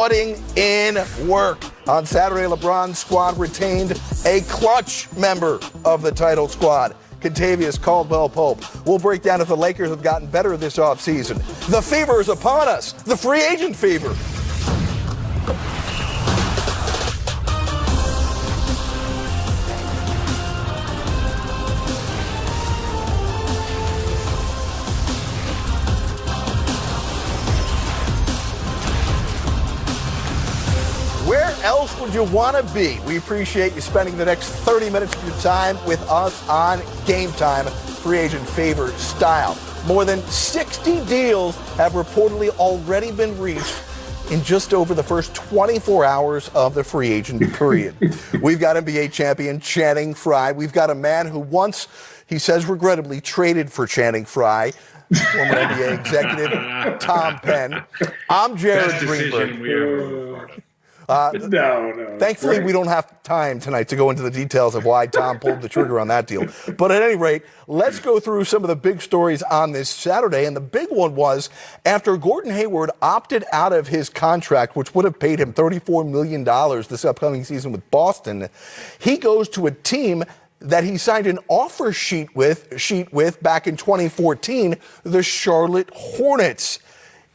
putting in work. On Saturday, LeBron's squad retained a clutch member of the title squad, Kentavious Caldwell-Pope. We'll break down if the Lakers have gotten better this offseason. The fever is upon us, the free agent fever. Where else would you want to be? We appreciate you spending the next 30 minutes of your time with us on Game Time, free agent favor style. More than 60 deals have reportedly already been reached in just over the first 24 hours of the free agent period. We've got NBA champion Channing Frye. We've got a man who once, he says regrettably, traded for Channing Frye. Former NBA executive Tom Penn. I'm Jared Greenberg. No. Thankfully, right. We don't have time tonight to go into the details of why Tom pulled the trigger on that deal. But at any rate, let's go through some of the big stories on this Saturday. And the big one was after Gordon Hayward opted out of his contract, which would have paid him $34 million this upcoming season with Boston, he goes to a team that he signed an offer sheet with back in 2014, the Charlotte Hornets.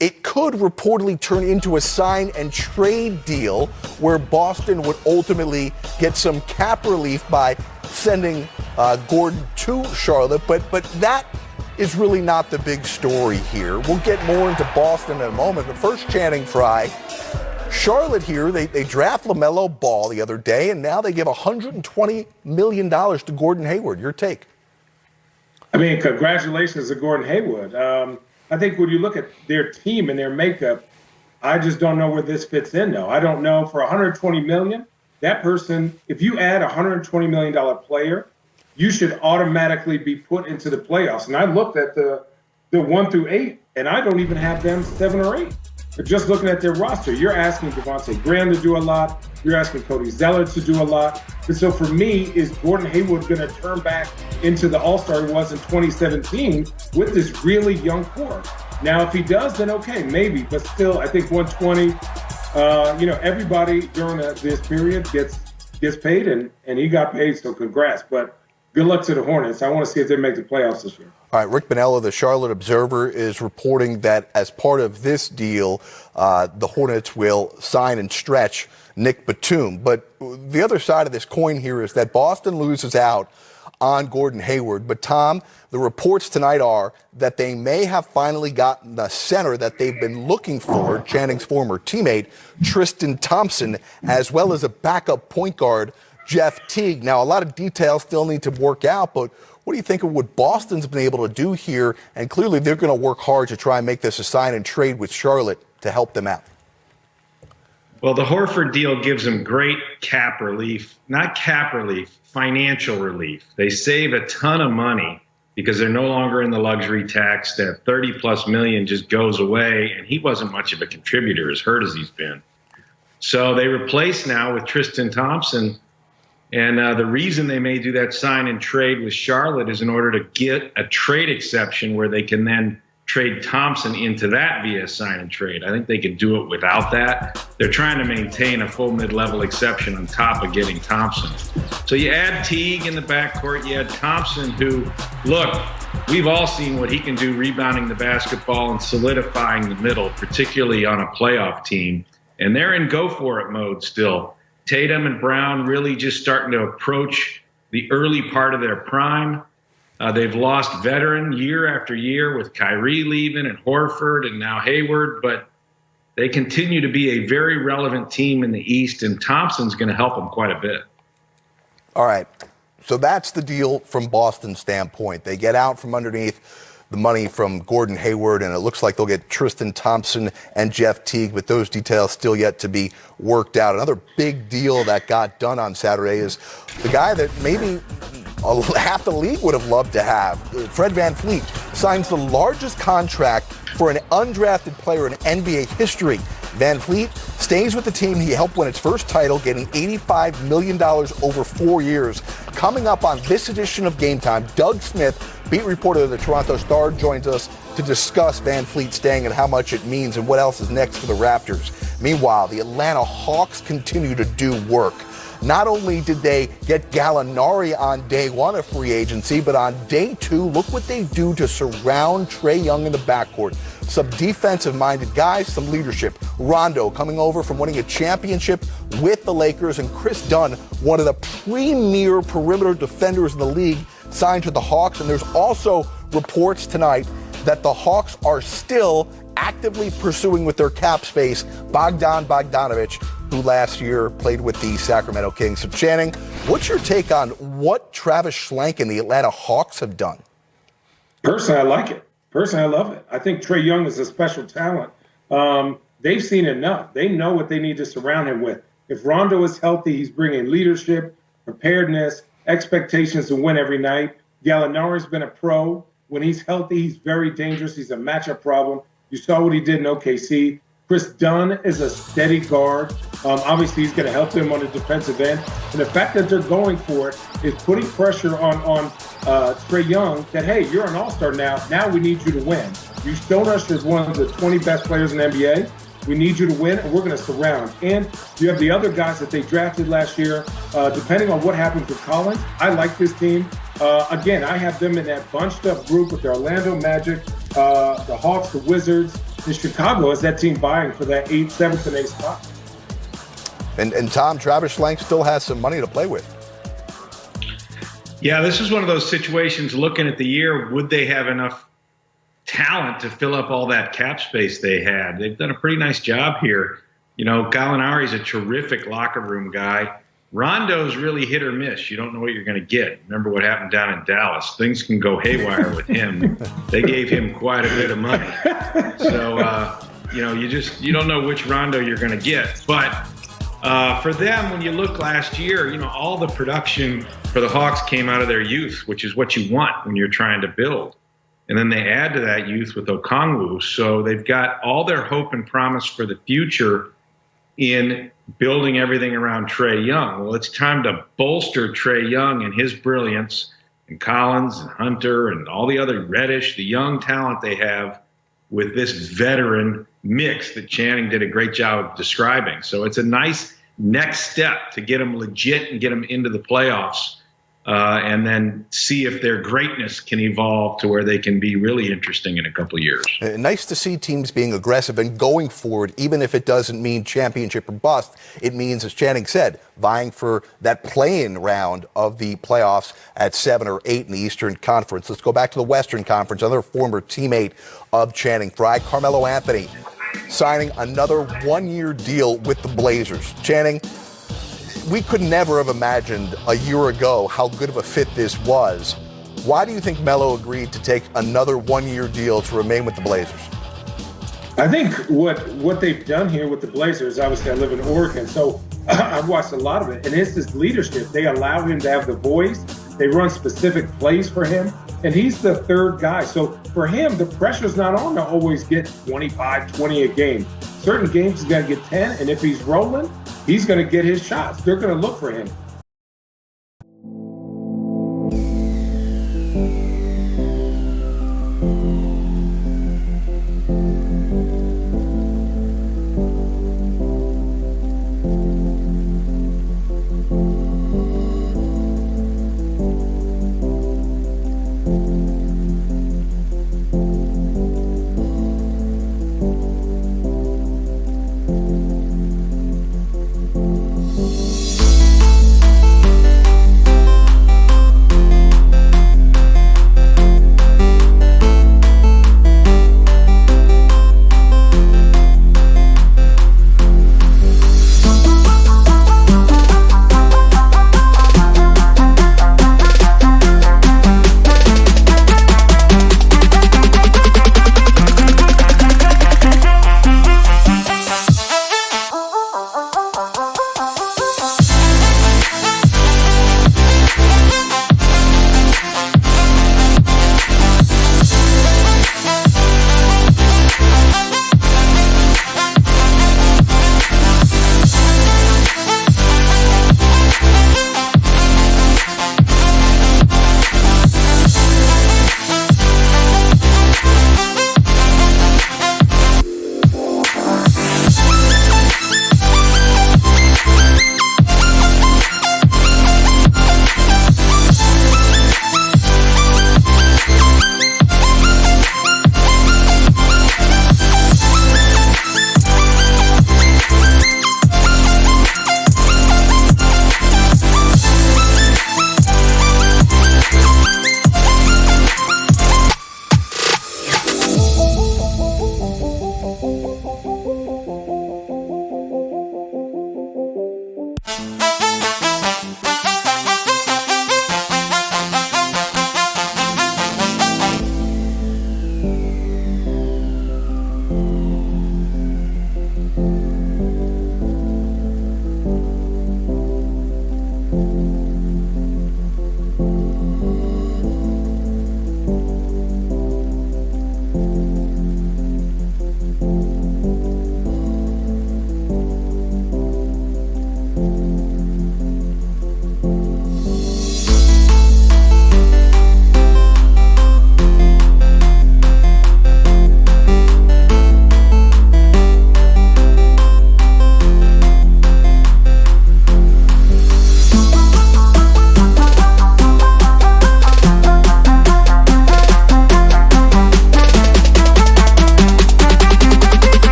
It could reportedly turn into a sign and trade deal where Boston would ultimately get some cap relief by sending Gordon to Charlotte. But that is really not the big story here. We'll get more into Boston in a moment. But first, Channing Frye. Charlotte here, they draft LaMelo Ball the other day, and now they give $120 million to Gordon Hayward. Your take? I mean, congratulations to Gordon Hayward. I think when you look at their team and their makeup, I just don't know where this fits in, though. I don't know. For $120 million, that person, if you add a $120 million player, you should automatically be put into the playoffs. And I looked at the 1 through 8, and I don't even have them 7 or 8. But just looking at their roster, you're asking Devontae Graham to do a lot. You're asking Cody Zeller to do a lot. And so for me, is Gordon Hayward going to turn back into the all-star he was in 2017 with this really young core? Now, if he does, then okay, maybe. But still, I think 120, everybody during this period gets paid, and he got paid, so congrats. But good luck to the Hornets. I want to see if they make the playoffs this year. All right, Rick Bonella, the Charlotte Observer, is reporting that as part of this deal, the Hornets will sign and stretch Nick Batum. But the other side of this coin here is that Boston loses out on Gordon Hayward. But, Tom, the reports tonight are that they may have finally gotten the center that they've been looking for, Channing's former teammate, Tristan Thompson, as well as a backup point guard, Jeff Teague. Now, a lot of details still need to work out, but what do you think of what Boston's been able to do here? And clearly they're going to work hard to try and make this a sign and trade with Charlotte to help them out. Well, the Horford deal gives them great cap relief, not cap relief, financial relief. They save a ton of money because they're no longer in the luxury tax. That 30+ million just goes away, and he wasn't much of a contributor, as hurt as he's been. So they replace now with Tristan Thompson. And the reason they may do that sign and trade with Charlotte is in order to get a trade exception where they can then trade Thompson into that via sign and trade. I think they can do it without that. They're trying to maintain a full mid-level exception on top of getting Thompson. So you add Teague in the backcourt, you add Thompson, who, look, we've all seen what he can do rebounding the basketball and solidifying the middle, particularly on a playoff team. And they're in go-for-it mode still. Tatum and Brown really just starting to approach the early part of their prime. They've lost veteran year after year with Kyrie leaving and Horford and now Hayward, but they continue to be a very relevant team in the East, and Thompson's going to help them quite a bit. All right, so that's the deal from Boston's standpoint. They get out from underneath the money from Gordon Hayward, and it looks like they'll get Tristan Thompson and Jeff Teague, but those details still yet to be worked out. Another big deal that got done on Saturday is the guy that maybe half the league would have loved to have. Fred VanVleet signs the largest contract for an undrafted player in NBA history. VanVleet stays with the team he helped win its first title, getting $85 million over 4 years. Coming up on this edition of Game Time, Doug Smith, beat reporter of the Toronto Star, joins us to discuss VanVleet staying and how much it means and what else is next for the Raptors. Meanwhile, the Atlanta Hawks continue to do work. Not only did they get Gallinari on day one of free agency, but on day two, look what they do to surround Trae Young in the backcourt. Some defensive-minded guys, some leadership. Rondo coming over from winning a championship with the Lakers, and Chris Dunn, one of the premier perimeter defenders in the league, signed to the Hawks. And there's also reports tonight that the Hawks are still actively pursuing with their cap space Bogdan Bogdanovic, who last year played with the Sacramento Kings. So Channing, what's your take on what Travis Schlenk and the Atlanta Hawks have done? Personally, I like it. Personally, I love it. I think Trae Young is a special talent. They've seen enough. They know what they need to surround him with. If Rondo is healthy, he's bringing leadership, preparedness, expectations to win every night. Gallinari's been a pro. When he's healthy, he's very dangerous. He's a matchup problem. You saw what he did in OKC. Chris Dunn is a steady guard. Obviously, he's going to help them on the defensive end. And the fact that they're going for it is putting pressure on Trae Young that, hey, you're an all-star now. Now we need you to win. You've shown us as one of the 20 best players in the NBA. We need you to win, and we're going to surround. And you have the other guys that they drafted last year. Depending on what happens with Collins, I like this team. Again, I have them in that bunched-up group with the Orlando Magic, the Hawks, the Wizards. And Chicago is that team vying for that 7th and 8th spot. And Tom, Travis Schlenk still has some money to play with. Yeah, this is one of those situations, looking at the year, would they have enough talent to fill up all that cap space they had? They've done a pretty nice job here. You know, Gallinari's a terrific locker room guy. Rondo's really hit or miss. You don't know what you're going to get. Remember what happened down in Dallas. Things can go haywire with him. They gave him quite a bit of money. So, you know, you don't know which Rondo you're going to get. But for them, when you look last year, you know, all the production for the Hawks came out of their youth, which is what you want when you're trying to build. And then they add to that youth with Okongwu. So they've got all their hope and promise for the future in building everything around Trae Young. Well, it's time to bolster Trae Young and his brilliance, and Collins and Hunter and all the other Reddish, the young talent they have, with this veteran mix that Channing did a great job of describing. So it's a nice next step to get them legit and get them into the playoffs. And then see if their greatness can evolve to where they can be really interesting in a couple of years. Nice to see teams being aggressive and going forward, even if it doesn't mean championship or bust. It means, as Channing said, vying for that play-in round of the playoffs at 7 or 8 in the Eastern Conference. Let's go back to the Western Conference. Another former teammate of Channing Frye, Carmelo Anthony, signing another one-year deal with the Blazers. Channing, we could never have imagined a year ago how good of a fit this was. Why do you think Melo agreed to take another one-year deal to remain with the Blazers? I think what they've done here with the Blazers, obviously I live in Oregon, so I've watched a lot of it, and it's this leadership. They allow him to have the voice. They run specific plays for him, and he's the third guy. So for him, the pressure's not on to always get 25, 20 a game. Certain games he's got to get 10, and if he's rolling, he's going to get his shots. They're going to look for him.